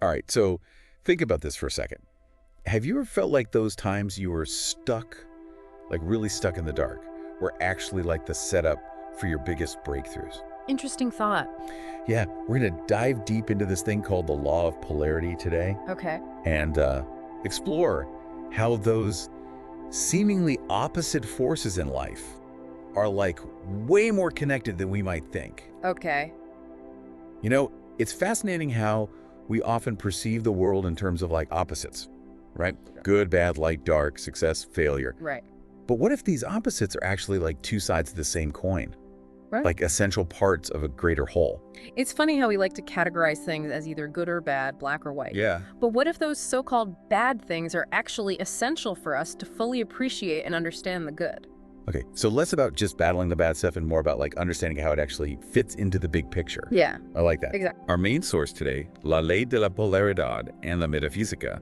All right, so think about this for a second. Have you ever felt like those times you were stuck, like really stuck in the dark, were actually like the setup for your biggest breakthroughs? Interesting thought. Yeah, we're going to dive deep into this thing called the Law of Polarity today Okay. and explore how those seemingly opposite forces in life are like way more connected than we might think. Okay. You know, it's fascinating how we often perceive the world in terms of like opposites, right? Good, bad, light, dark, success, failure. Right. But what if these opposites are actually like two sides of the same coin, Right. like essential parts of a greater whole? It's funny how we like to categorize things as either good or bad, black or white. Yeah. But what if those so-called bad things are actually essential for us to fully appreciate and understand the good? Okay, so less about just battling the bad stuff and more about like understanding how it actually fits into the big picture. Yeah, I like that. exactly. Our main source today, La Ley de la Polaridad and la Metafísica,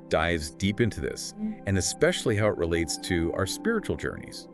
dives deep into this, and especially how it relates to our spiritual journeys.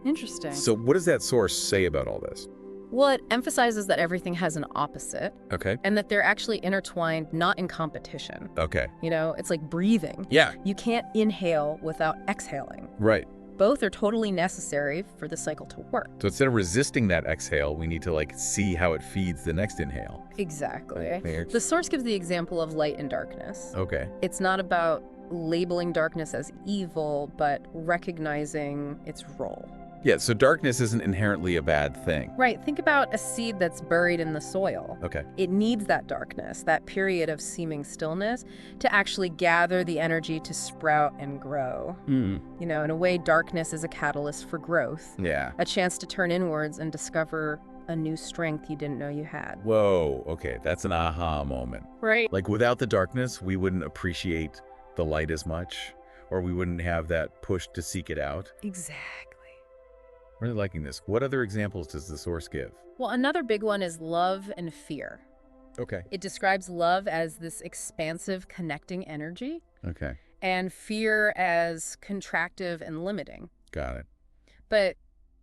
Interesting. So what does that source say about all this? Well, it emphasizes that everything has an opposite Okay. and that they're actually intertwined, not in competition. Okay. You know, it's like breathing. Yeah. You can't inhale without exhaling. Right. Both are totally necessary for the cycle to work. So instead of resisting that exhale, we need to like see how it feeds the next inhale. Exactly. Fair. The source gives the example of light and darkness. Okay. It's not about labeling darkness as evil, but recognizing its role. Yeah, so darkness isn't inherently a bad thing. Right, think about a seed that's buried in the soil. Okay. It needs that darkness, that period of seeming stillness, to actually gather the energy to sprout and grow. You know, in a way, darkness is a catalyst for growth, Yeah. a chance to turn inwards and discover a new strength you didn't know you had. Whoa, okay, that's an aha moment. Right. Like without the darkness, we wouldn't appreciate the light as much, or we wouldn't have that push to seek it out. Exactly. Really liking this. What other examples does the source give? Well, another big one is love and fear. Okay. It describes love as this expansive, connecting energy, Okay. and fear as contractive and limiting. Got it. But,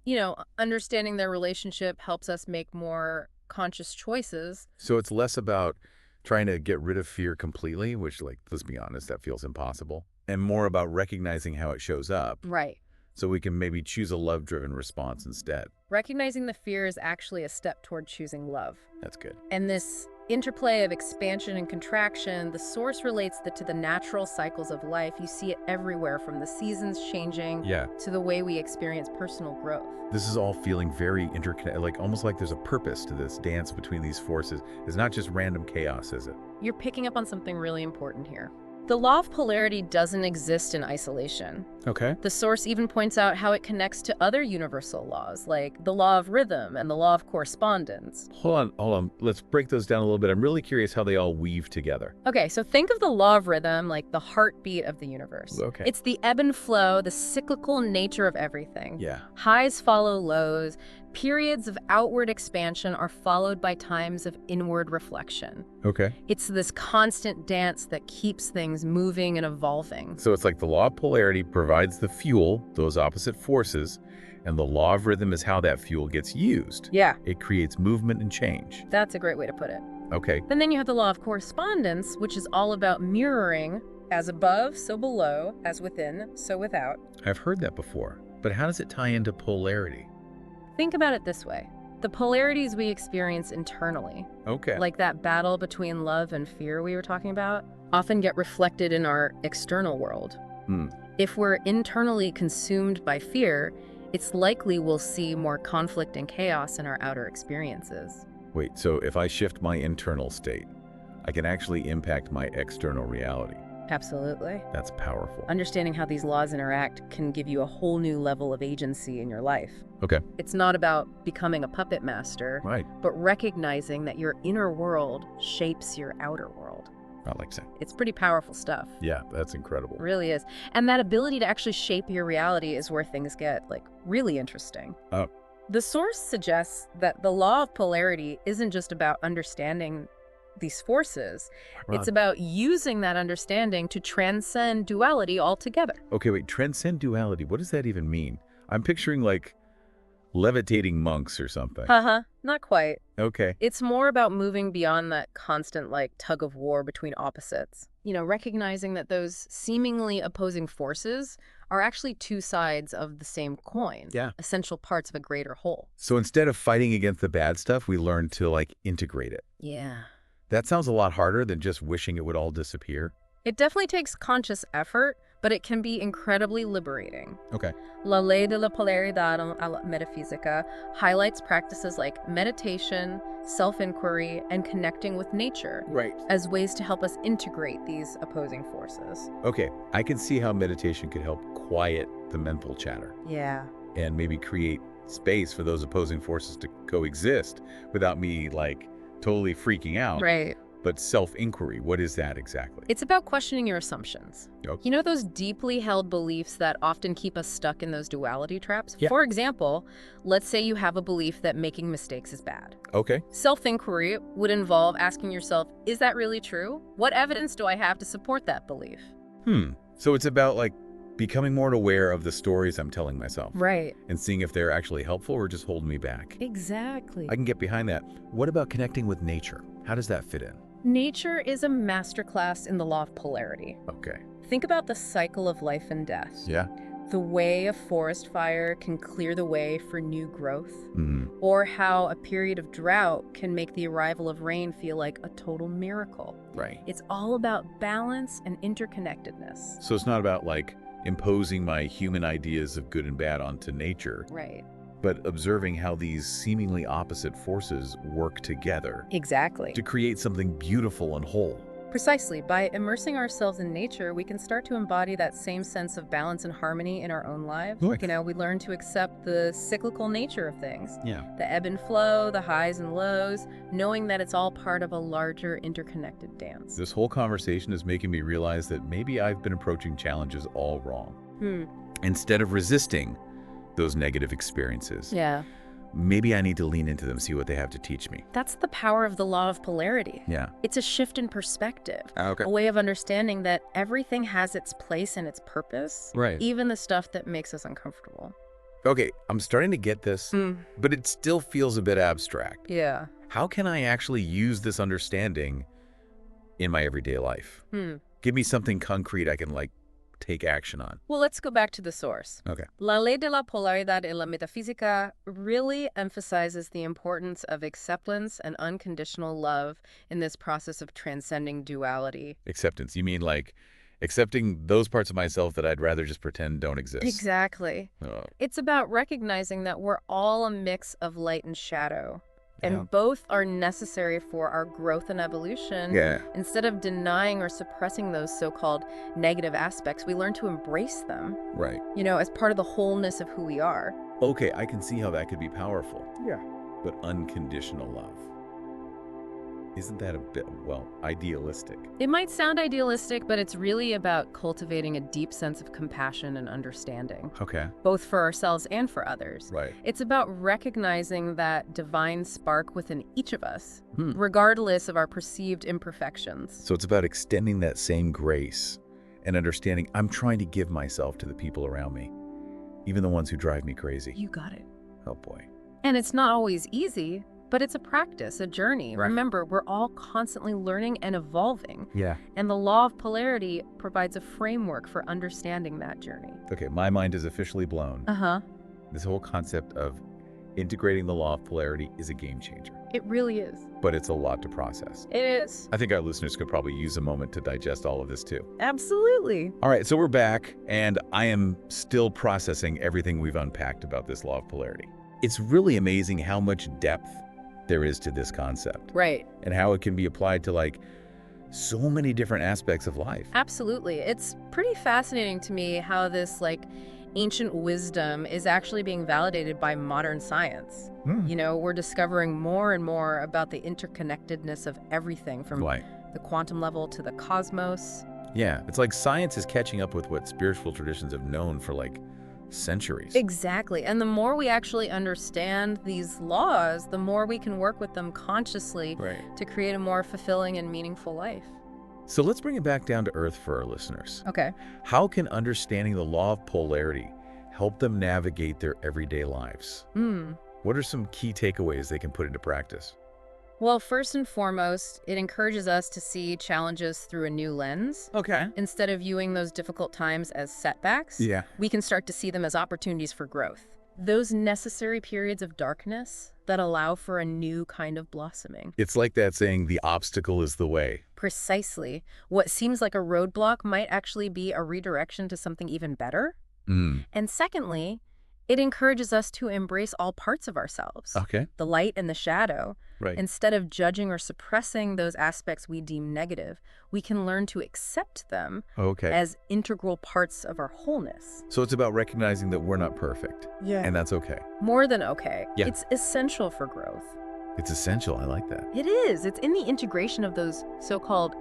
you know, understanding their relationship helps us make more conscious choices. So it's less about trying to get rid of fear completely, which, like, let's be honest, that feels impossible, and more about recognizing how it shows up Right. so we can maybe choose a love-driven response instead. Recognizing the fear is actually a step toward choosing love. That's good. And this interplay of expansion and contraction, the source relates that to the natural cycles of life. You see it everywhere, from the seasons changing Yeah. to the way we experience personal growth. This is all feeling very interconnected, like almost like there's a purpose to this dance between these forces. It's not just random chaos, is it? You're picking up on something really important here. The law of polarity doesn't exist in isolation. Okay. The source even points out how it connects to other universal laws, like the law of rhythm and the law of correspondence. Hold on. Let's break those down a little bit. I'm really curious how they all weave together. Okay, so think of the law of rhythm like the heartbeat of the universe. Okay. It's the ebb and flow, the cyclical nature of everything. Yeah. Highs follow lows. Periods of outward expansion are followed by times of inward reflection. Okay. It's this constant dance that keeps things moving and evolving. So it's like the law of polarity provides the fuel, those opposite forces, and the law of rhythm is how that fuel gets used. Yeah, It creates movement and change. that's a great way to put it. Okay. And then you have the law of correspondence, which is all about mirroring, as above, so below, as within, so without. I've heard that before, but how does it tie into polarity? Think about it this way. The polarities we experience internally, Okay. like that battle between love and fear we were talking about, often get reflected in our external world. If we're internally consumed by fear, it's likely we'll see more conflict and chaos in our outer experiences. Wait, so if I shift my internal state, I can actually impact my external reality. Absolutely. That's powerful. Understanding how these laws interact can give you a whole new level of agency in your life. Okay. It's not about becoming a puppet master, Right. but recognizing that your inner world shapes your outer world. I like that. It's pretty powerful stuff. Yeah, that's incredible. It really is. And that ability to actually shape your reality is where things get, like, really interesting. Oh. The source suggests that the law of polarity isn't just about understanding these forces. It's about using that understanding to transcend duality altogether. Okay, wait, transcend duality. What does that even mean? I'm picturing like levitating monks or something. Haha, not quite. Okay. It's more about moving beyond that constant, tug of war between opposites. Recognizing that those seemingly opposing forces are actually two sides of the same coin. Yeah. Essential parts of a greater whole. So instead of fighting against the bad stuff, we learn to, integrate it. Yeah. That sounds a lot harder than just wishing it would all disappear. It definitely takes conscious effort, but it can be incredibly liberating. Okay. La Ley de la Polaridad a la Metafísica highlights practices like meditation, self-inquiry, and connecting with nature Right. as ways to help us integrate these opposing forces. Okay. I can see how meditation could help quiet the mental chatter Yeah. and maybe create space for those opposing forces to coexist without me, totally freaking out. Right. But self-inquiry, what is that exactly? It's about questioning your assumptions. Okay. Those deeply held beliefs that often keep us stuck in those duality traps? Yeah. For example, let's say you have a belief that making mistakes is bad. Okay. Self-inquiry would involve asking yourself, is that really true? What evidence do I have to support that belief? So it's about, becoming more aware of the stories I'm telling myself. Right. And seeing if they're actually helpful or just holding me back. Exactly. I can get behind that. What about connecting with nature? How does that fit in? Nature is a masterclass in the law of polarity. Okay. Think about the cycle of life and death. Yeah. The way a forest fire can clear the way for new growth, Mm-hmm. or how a period of drought can make the arrival of rain feel like a total miracle. Right. It's all about balance and interconnectedness. So it's not about, imposing my human ideas of good and bad onto nature, Right. but observing how these seemingly opposite forces work together Exactly. to create something beautiful and whole. Precisely. By immersing ourselves in nature, we can start to embody that same sense of balance and harmony in our own lives. Nice. We learn to accept the cyclical nature of things. Yeah. The ebb and flow, the highs and lows, knowing that it's all part of a larger interconnected dance. This whole conversation is making me realize that maybe I've been approaching challenges all wrong. Instead of resisting those negative experiences, Yeah. maybe I need to lean into them, see what they have to teach me. That's the power of the law of polarity. Yeah. It's a shift in perspective. Okay. A way of understanding that everything has its place and its purpose. Right. Even the stuff that makes us uncomfortable. Okay, I'm starting to get this, but it still feels a bit abstract. Yeah. How can I actually use this understanding in my everyday life? Give me something concrete I can, take action on. Well, let's go back to the source. Okay. La Ley de la Polaridad en la Metafísica really emphasizes the importance of acceptance and unconditional love in this process of transcending duality. Acceptance. You mean, accepting those parts of myself that I'd rather just pretend don't exist? Exactly. Oh. It's about recognizing that we're all a mix of light and shadow. And Yeah. both are necessary for our growth and evolution. Yeah. Instead of denying or suppressing those so-called negative aspects, we learn to embrace them, Right. as part of the wholeness of who we are. Okay, I can see how that could be powerful. Yeah. But unconditional love. Isn't that a bit, idealistic? It might sound idealistic, but it's really about cultivating a deep sense of compassion and understanding, Okay. both for ourselves and for others. Right. It's about recognizing that divine spark within each of us, regardless of our perceived imperfections. So it's about extending that same grace and understanding I'm trying to give myself to the people around me, even the ones who drive me crazy. You got it. Oh boy. And it's not always easy, but it's a practice, a journey. Right. Remember, we're all constantly learning and evolving. Yeah. And the law of polarity provides a framework for understanding that journey. Okay, my mind is officially blown. Uh-huh. This whole concept of integrating the law of polarity is a game changer, It really is. but it's a lot to process. It is. I think our listeners could probably use a moment to digest all of this too. Absolutely. All right, so we're back, and I am still processing everything we've unpacked about this law of polarity. It's really amazing how much depth there is to this concept Right. and how it can be applied to so many different aspects of life. Absolutely. It's pretty fascinating to me how this ancient wisdom is actually being validated by modern science. We're discovering more and more about the interconnectedness of everything from Why? the quantum level to the cosmos. Yeah, it's like science is catching up with what spiritual traditions have known for centuries. Exactly. And the more we actually understand these laws, the more we can work with them consciously Right. to create a more fulfilling and meaningful life. So let's bring it back down to earth for our listeners. Okay. How can understanding the law of polarity help them navigate their everyday lives? What are some key takeaways they can put into practice? Well, first and foremost, it encourages us to see challenges through a new lens. Okay. Instead of viewing those difficult times as setbacks, Yeah. we can start to see them as opportunities for growth. Those necessary periods of darkness that allow for a new kind of blossoming. It's like that saying, the obstacle is the way. Precisely. What seems like a roadblock might actually be a redirection to something even better. And secondly, it encourages us to embrace all parts of ourselves, Okay. the light and the shadow. Right. Instead of judging or suppressing those aspects we deem negative, we can learn to accept them Okay. as integral parts of our wholeness. So it's about recognizing that we're not perfect. Yeah. And that's okay. More than okay. Yeah. It's essential for growth. It's essential. I like that. It is. It's in the integration of those so-called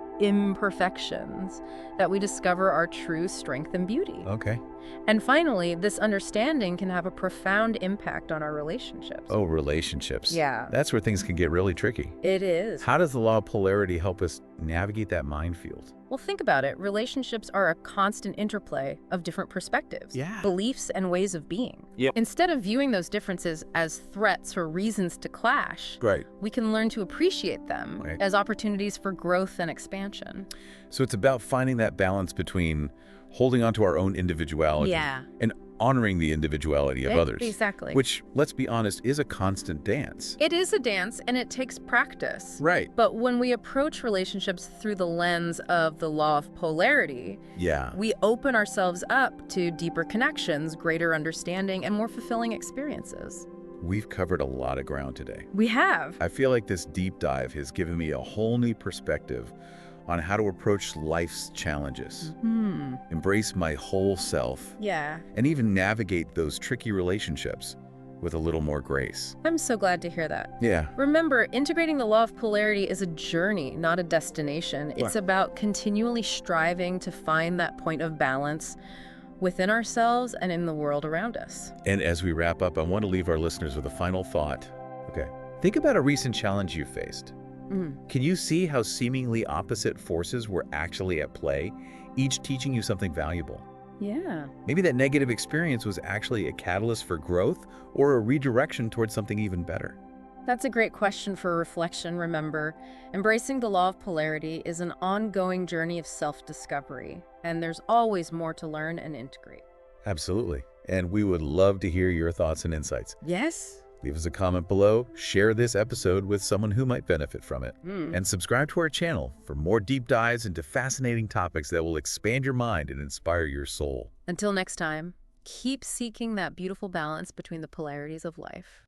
imperfections that we discover our true strength and beauty. Okay. And finally, this understanding can have a profound impact on our relationships. Oh, relationships. Yeah. That's where things can get really tricky. It is. How does the law of polarity help us navigate that minefield? Well, think about it. Relationships are a constant interplay of different perspectives, Yeah. beliefs, and ways of being. Yep. Instead of viewing those differences as threats or reasons to clash, Right. we can learn to appreciate them Right. as opportunities for growth and expansion. So it's about finding that balance between holding on to our own individuality Yeah. and honoring the individuality of others. Exactly. Which, let's be honest, is a constant dance. It is a dance, and it takes practice. Right. But when we approach relationships through the lens of the law of polarity, Yeah. we open ourselves up to deeper connections, greater understanding, and more fulfilling experiences. We've covered a lot of ground today. We have. I feel like this deep dive has given me a whole new perspective on how to approach life's challenges, embrace my whole self, Yeah. and even navigate those tricky relationships with a little more grace. I'm so glad to hear that. Yeah. Remember, integrating the law of polarity is a journey, not a destination. It's about continually striving to find that point of balance within ourselves and in the world around us. And as we wrap up, I want to leave our listeners with a final thought. Okay. Think about a recent challenge you faced. Can you see how seemingly opposite forces were actually at play, each teaching you something valuable? Yeah. Maybe that negative experience was actually a catalyst for growth or a redirection towards something even better. That's a great question for reflection. Remember, embracing the law of polarity is an ongoing journey of self-discovery, and there's always more to learn and integrate. Absolutely. And we would love to hear your thoughts and insights. Yes? Leave us a comment below, share this episode with someone who might benefit from it, and subscribe to our channel for more deep dives into fascinating topics that will expand your mind and inspire your soul. Until next time, keep seeking that beautiful balance between the polarities of life.